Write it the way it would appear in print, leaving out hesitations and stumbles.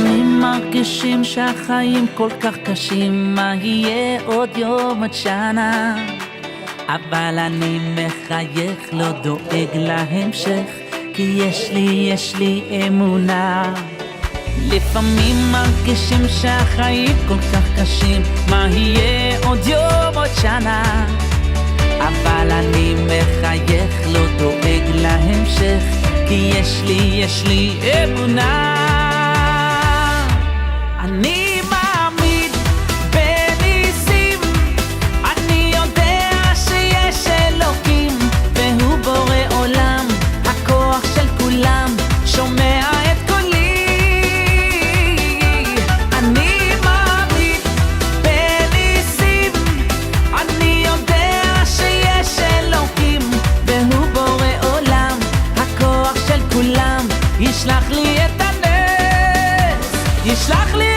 לפעמים מרגישים שהחיים כל כך קשים, מה יהיה עוד יום עד שנה? אבל אני מחייך, לא דואג להמשך, כי יש לי אמונה. לפעמים מרגישים שהחיים כל כך קשים, מה יהיה עוד יום עוד שנה? אבל אני מחייך, לא דואג להמשך, כי יש לי אמונה. אני מאמין בניסים, אני יודע שיש אלוקים, והוא בורא עולם, הכוח של כולם, שומע את קולי. אני מאמין בניסים, אני יודע שיש אלוקים, והוא בורא עולם, הכוח של כולם, ישלח לי את הנס, ישלח לי